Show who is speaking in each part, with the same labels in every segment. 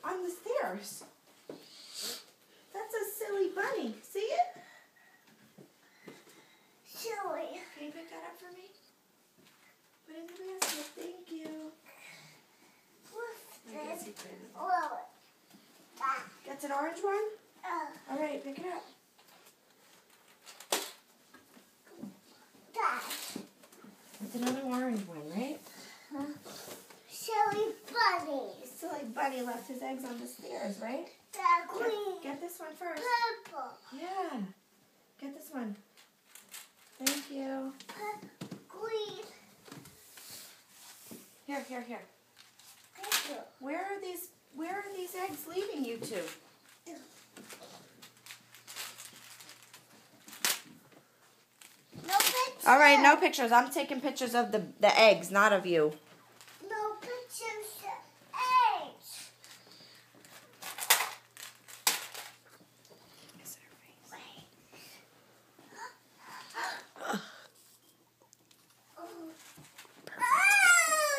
Speaker 1: on the stairs. That's a silly bunny. See it?
Speaker 2: Silly.
Speaker 1: Can you pick that up for me? Put it in the basket. Thank you.
Speaker 2: What's
Speaker 1: I guess
Speaker 2: this?
Speaker 1: you can.
Speaker 2: Oh.
Speaker 1: That's an orange one? All right, pick it up. It's another orange one, right?
Speaker 2: Silly bunny.
Speaker 1: Silly bunny left his eggs on the stairs, right?
Speaker 2: Green.
Speaker 1: Get this one first.
Speaker 2: Purple.
Speaker 1: Yeah. Get this one. Thank you.
Speaker 2: Green.
Speaker 1: Here.
Speaker 2: Purple.
Speaker 1: Where are these eggs leading you to?
Speaker 2: No pictures.
Speaker 1: All right, no pictures. I'm taking pictures of the eggs, not of you.
Speaker 2: No pictures. Eggs.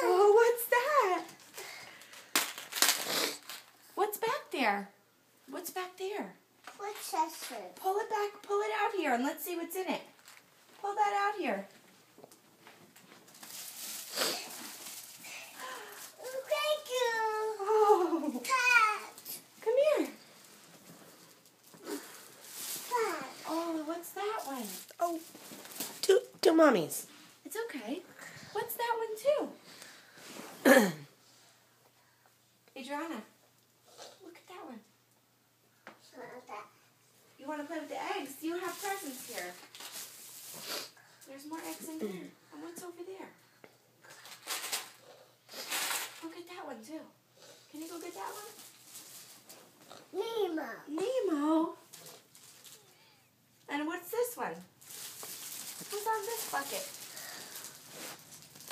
Speaker 1: Oh, what's that? What's back there? What's back there?
Speaker 2: What's that?
Speaker 1: Pull it back, pull it out here, and let's see what's in it. Pull that out here.
Speaker 2: Thank you.
Speaker 1: Oh,
Speaker 2: Cat.
Speaker 1: come here.
Speaker 2: Cat.
Speaker 1: Oh, what's that one?
Speaker 3: Oh, two mommies.
Speaker 1: It's okay. What's that one too? Adriana, look at that one. You want to play with the eggs? You have presents here. There's more eggs in here. And what's over there? Look at that one too. Can you go get that one?
Speaker 2: Nemo.
Speaker 1: Nemo. And what's this one? Who's on this bucket?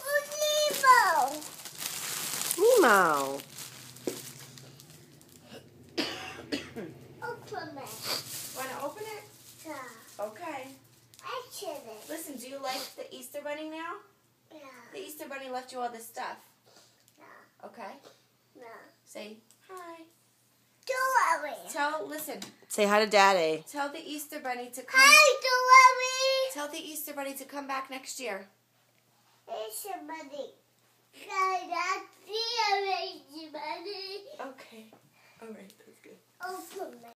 Speaker 2: Oh, Nemo.
Speaker 3: Nemo.
Speaker 2: Open it.
Speaker 1: Want to open it?
Speaker 2: Yeah.
Speaker 1: Okay.
Speaker 2: Actually.
Speaker 1: Listen, do you like the Easter Bunny now?
Speaker 2: Yeah.
Speaker 1: The Easter Bunny left you all this stuff.
Speaker 2: Yeah.
Speaker 1: Okay?
Speaker 2: No.
Speaker 1: Say hi.
Speaker 2: Don't worry.
Speaker 1: Listen,
Speaker 3: Say hi to Daddy.
Speaker 1: tell the Easter Bunny to come.
Speaker 2: Hi, don't worry.
Speaker 1: Tell the Easter Bunny to come back next year.
Speaker 2: Hey, somebody. Can I see a money?
Speaker 1: Okay. All right, that's good.
Speaker 2: Open it.